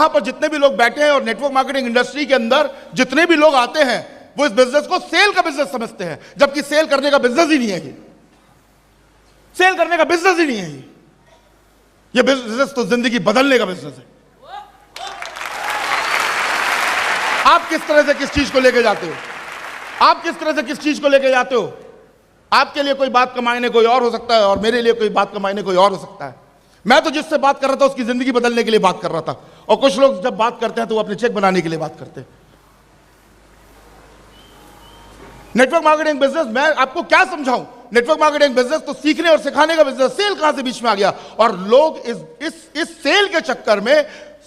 यहां पर जितने भी लोग बैठे हैं और नेटवर्क मार्केटिंग इंडस्ट्री के अंदर जितने भी लोग आते हैं वो इस बिजनेस को सेल का बिजनेस समझते हैं, जबकि सेल करने का बिजनेस ही नहीं है ये। सेल करने का बिजनेस ही नहीं है ये बिजनेस तो जिंदगी बदलने का बिजनेस है। आप किस तरह से किस चीज को लेके जाते हो, आप किस तरह से किस चीज को लेके जाते हो। आपके लिए कोई बात का मायने कोई और हो सकता है और मेरे लिए कोई बात का मायने कोई और हो सकता है। मैं तो जिससे बात कर रहा था उसकी जिंदगी बदलने के लिए बात कर रहा था, और कुछ लोग जब बात करते हैं तो वो अपने चेक बनाने के लिए बात करते हैं। नेटवर्क मार्केटिंग बिजनेस, मैं आपको क्या समझाऊं। नेटवर्क मार्केटिंग बिजनेस तो सीखने और सिखाने का बिजनेस, सेल कहां से बीच में आ गया। और लोग इस सेल के चक्कर में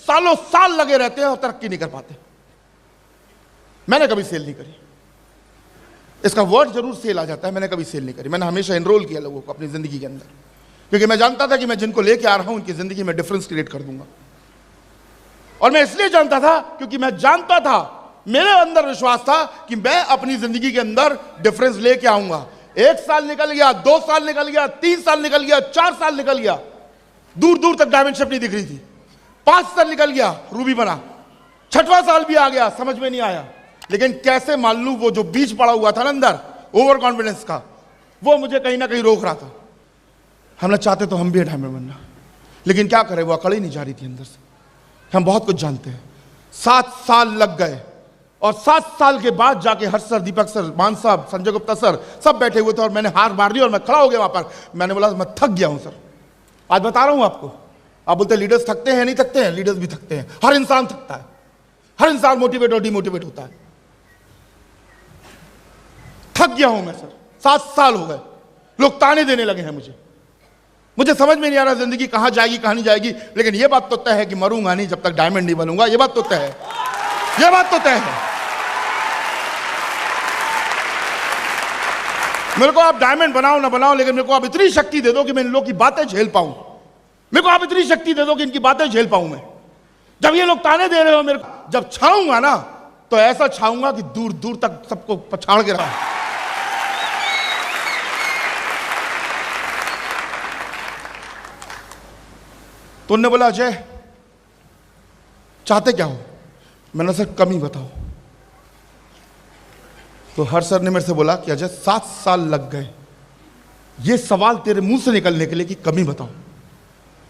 सालों साल लगे रहते हैं और तरक्की नहीं कर पाते। मैंने कभी सेल नहीं करी, इसका वर्ड जरूर सेल आ जाता है, मैंने कभी सेल नहीं करी। मैंने हमेशा एनरोल किया लोगों को अपनी जिंदगी के अंदर, क्योंकि मैं जानता था कि मैं जिनको लेके आ रहा हूं उनकी जिंदगी में डिफरेंस क्रिएट कर दूंगा। और मैं इसलिए जानता था क्योंकि मैं जानता था, मेरे अंदर विश्वास था कि मैं अपनी जिंदगी के अंदर डिफरेंस लेके आऊंगा। 1 साल निकल गया, 2 साल निकल गया, 3 साल निकल गया, 4 साल निकल गया, दूर दूर तक डायमंड शेप नहीं दिख रही थी। 5 साल निकल गया, रूबी बना। 6वां साल भी आ गया, समझ में नहीं आया। लेकिन कैसे मान लूं वो जो बीज पड़ा हुआ था ना अंदर, ओवर कॉन्फिडेंस का, वो मुझे कहीं ना कहीं रोक रहा था। हम लोग चाहते तो हम भी डायमंड बनना, लेकिन क्या करें, वो अकड़ ही नहीं जा रही थी अंदर से। हम बहुत कुछ जानते हैं। 7 साल लग गए और 7 साल के बाद जाके हर्ष सर, दीपक सर, मान साहब, संजय गुप्ता सर सब बैठे हुए थे और मैंने हार मार ली और मैं खड़ा हो गया वहां पर। मैंने बोला मैं थक गया हूं सर, आज बता रहा हूं आपको। आप बोलते लीडर्स थकते हैं, नहीं थकते हैं, लीडर्स भी थकते हैं। हर इंसान थकता है, हर इंसान मोटिवेट और डिमोटिवेट होता है। थक गया हूं मैं सर, 7 साल हो गए, लोग ताने देने लगे हैं मुझे समझ में नहीं आ रहा जिंदगी कहां जाएगी कहां नहीं जाएगी। लेकिन यह बात तो तय है कि मरूंगा नहीं जब तक डायमंड नहीं बनूंगा, यह बात तो तय है, यह बात तो तय है। मेरे को आप डायमंड बनाओ ना बनाओ, लेकिन मेरे को आप इतनी शक्ति दे दो कि मैं इन लोगों की बातें झेल पाऊं। मेरे को आप इतनी शक्ति दे दो कि इनकी बातें झेल पाऊं मैं। जब ये लोग ताने दे रहे हो मेरे को, जब छाऊंगा ना तो ऐसा छाऊंगा कि दूर दूर तक सबको पछाड़ के रहा। तो उन्होंने बोला अजय चाहते क्या हो। मैंने सर कमी बताओ। तो हर सर ने मेरे से बोला कि अजय 7 साल लग गए ये सवाल तेरे मुंह से निकलने के लिए कि कमी बताओ।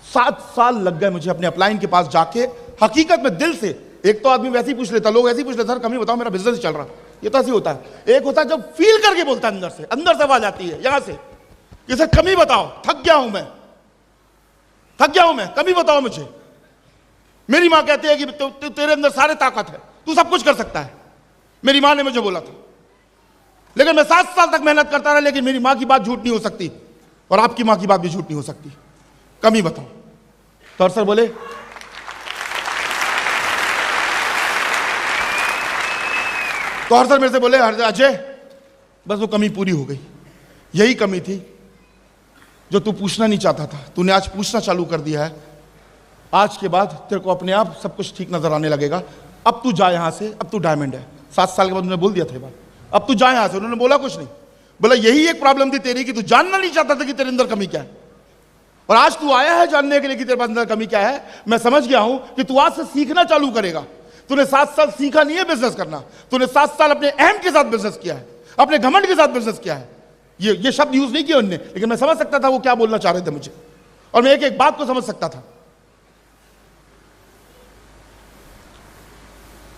7 साल लग गए मुझे अपने अपलाइन के पास जाके, हकीकत में दिल से। एक तो आदमी वैसे ही पूछ लेता, लोग ऐसे ही पूछ लेते, सर कमी बताओ, मेरा बिजनेस चल रहा। ये तो ऐसे होता है। एक होता है जब फील करके बोलता है, अंदर से आवाज आती है यहां से कि सर कमी बताओ, थक गया हूं मैं, थक गया हूं मैं, कमी बताओ मुझे। मेरी मां कहती है कि तेरे अंदर सारे ताकत है, तू सब कुछ कर सकता है। मेरी मां ने मुझे बोला था। लेकिन मैं 7 साल तक मेहनत करता रहा, लेकिन मेरी मां की बात झूठ नहीं हो सकती और आपकी मां की बात भी झूठ नहीं हो सकती। कमी बताओ। तो सर बोले तो हर सर मेरे से बोले अजय बस वो कमी पूरी हो गई। यही कमी थी जो तू पूछना नहीं चाहता था, तूने आज पूछना चालू कर दिया है। आज के बाद तेरे को अपने आप सब कुछ ठीक नजर आने लगेगा। अब तू जा यहां से, अब तू डायमंड है। 7 साल के बाद उन्होंने बोल दिया था ये बात, अब तू जा यहां से। उन्होंने बोला कुछ नहीं, बोला यही एक प्रॉब्लम थी तेरी कि तू जानना नहीं चाहता था कि तेरे अंदर कमी क्या है। और आज तू आया है जानने के लिए कि तेरे पास अंदर कमी क्या है। मैं समझ गया हूं कि तू आज से सीखना चालू करेगा। तूने 7 साल सीखा नहीं है बिजनेस करना, तूने 7 साल अपने अहम के साथ बिजनेस किया है, अपने घमंड के साथ बिजनेस किया है। ये शब्द यूज नहीं किया उन्होंने, लेकिन मैं समझ सकता था वो क्या बोलना चाह रहे थे मुझे, और मैं एक एक बात को समझ सकता था।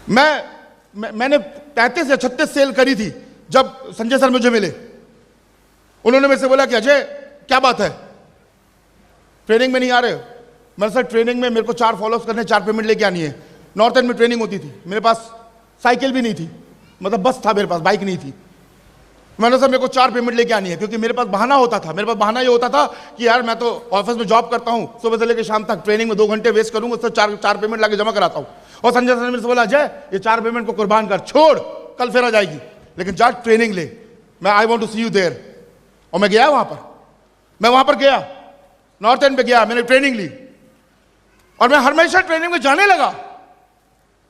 मैंने 33 या 36 सेल करी थी जब संजय सर मुझे मिले। उन्होंने मेरे से बोला कि अजय क्या बात है, ट्रेनिंग में नहीं आ रहे हो। मैंने सर ट्रेनिंग में मेरे को 4 फॉलोअप्स करने, 4 पेमेंट लेके आनी है। नॉर्थ एंड में ट्रेनिंग होती थी, मेरे पास साइकिल भी नहीं थी, मतलब बस था मेरे पास, बाइक नहीं थी। मैंने सर मेरे को 4 पेमेंट लेके आनी है, क्योंकि मेरे पास बहाना होता था। मेरे पास बहाना ये होता था कि यार मैं तो ऑफिस में जॉब करता हूँ, सुबह से लेकर शाम तक ट्रेनिंग में 2 घंटे वेस्ट करूंगा, उससे 4 पेमेंट लाके जमा कराता हूँ। और संजय सर ने मेरे से बोला अजय ये 4 पेमेंट को कुर्बान कर, छोड़, कल फिर आ जाएगी, लेकिन जा ट्रेनिंग ले, मैं I want to see you there. और मैं गया वहां पर, मैं वहां पर गया, नॉर्थ एंड पे गया, मैंने ट्रेनिंग ली और मैं हमेशा ट्रेनिंग में जाने लगा।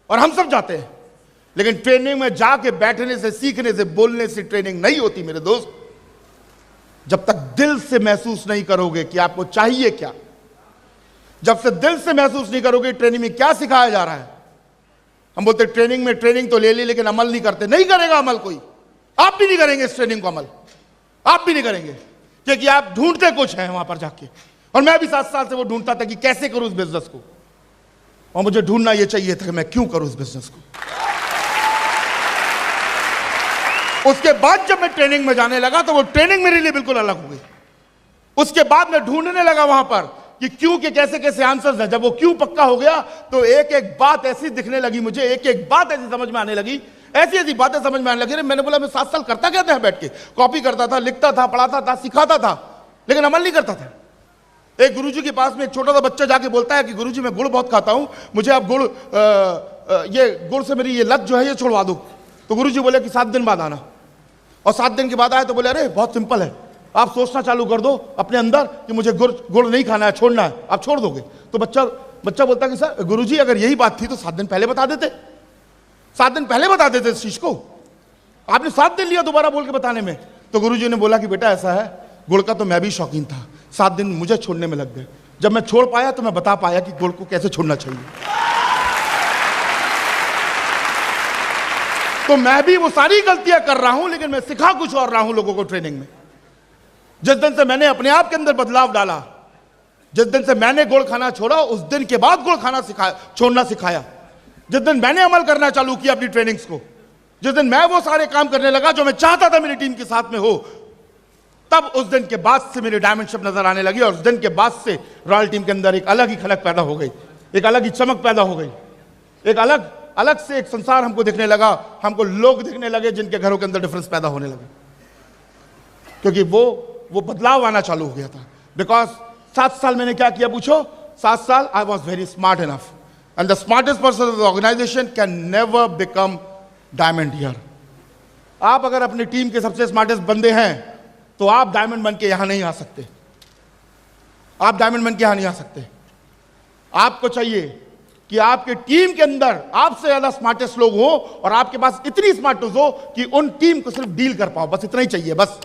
और हम सब जाते हैं, लेकिन ट्रेनिंग में जाके बैठने से, सीखने से, बोलने से ट्रेनिंग नहीं होती मेरे दोस्त। जब तक दिल से महसूस नहीं करोगे कि आपको चाहिए क्या, जब से दिल से महसूस नहीं करोगे ट्रेनिंग में क्या सिखाया जा रहा है। हम बोलते ट्रेनिंग में ट्रेनिंग तो ले ली, लेकिन अमल नहीं करते। नहीं करेगा अमल कोई, आप भी नहीं करेंगे इस ट्रेनिंग को अमल, आप भी नहीं करेंगे, क्योंकि आप ढूंढते कुछ हैं वहां पर जाके। और मैं भी 7 साल से वो ढूंढता था कि कैसे करूं इस बिजनेस को, और मुझे ढूंढना ये चाहिए था कि मैं क्यों करूं इस बिजनेस को। उसके बाद जब मैं ट्रेनिंग में जाने लगा तो वो ट्रेनिंग मेरे लिए बिल्कुल अलग हो गई। उसके बाद मैं ढूंढने लगा वहां पर कि क्यों के कैसे कैसे आंसर्स हैं। जब वो क्यों पक्का हो गया तो एक एक बात ऐसी दिखने लगी मुझे, एक एक बात ऐसी समझ में आने लगी, ऐसी ऐसी बातें समझ में आने लगी। मैंने बोला मैं 7 साल करता क्या था, बैठ के कॉपी करता था, लिखता था, पढ़ाता था, सिखाता था, लेकिन अमल नहीं करता था। एक गुरुजी के पास में एक छोटा सा बच्चा जाके बोलता है कि गुरुजी मैं गुड़ बहुत खाता हूं, मुझे आप ये गुड़ से मेरी ये लत जो है ये छोड़वा दो। तो गुरुजी बोले कि 7 दिन बाद आना, और 7 दिन के बाद आए तो बोले अरे बहुत सिंपल है, आप सोचना चालू कर दो अपने अंदर कि मुझे गुड़ नहीं खाना है, छोड़ना है, आप छोड़ दोगे। तो बच्चा बोलता कि सर गुरुजी अगर यही बात थी तो 7 दिन पहले बता देते, 7 दिन पहले बता देते इस चीज को, आपने 7 दिन लिया दोबारा बोल के बताने में। तो गुरुजी ने बोला कि बेटा ऐसा है, गुड़ का तो मैं भी शौकीन था, 7 दिन मुझे छोड़ने में लग गए, जब मैं छोड़ पाया तो मैं बता पाया कि गुड़ को कैसे छोड़ना चाहिए। तो मैं भी वो सारी गलतियां कर रहा हूं, लेकिन मैं सिखा कुछ और रहा हूं लोगों को ट्रेनिंग में। जिस दिन से मैंने अपने आप के अंदर बदलाव डाला, जिस दिन से मैंने गुड़ खाना छोड़ा, उस दिन के बाद गुड़ खाना छोड़ना सिखाया। जिस दिन मैंने अमल करना चालू किया अपनी ट्रेनिंग्स को, जिस दिन मैं वो सारे काम करने लगा जो मैं चाहता था मेरी टीम के साथ में हो, तब उस दिन के बाद से मेरी डायमेंशन नजर आने लगी। और उस दिन के बाद से रॉयल टीम के अंदर एक अलग ही खलक पैदा हो गई, एक अलग ही चमक पैदा हो गई, एक अलग से एक संसार हमको दिखने लगा, हमको लोग दिखने लगे जिनके घरों के अंदर डिफरेंस पैदा होने लगे, क्योंकि वो बदलाव आना चालू हो गया था। बिकॉज 7 साल मैंने क्या किया पूछो, 7 साल I was very smart enough, and the smartest person of the organisation can never become diamond here. आप अगर अपनी टीम के सबसे स्मार्टेस्ट बंदे हैं तो आप डायमंड बन के यहां नहीं आ सकते, आप डायमंड बन के यहां नहीं आ सकते। आपको चाहिए कि आपके टीम के अंदर आपसे ज्यादा स्मार्टेस्ट लोग हो, और आपके पास इतनी स्मार्टनेस हो कि उन टीम को सिर्फ डील कर पाओ, बस इतना ही चाहिए। बस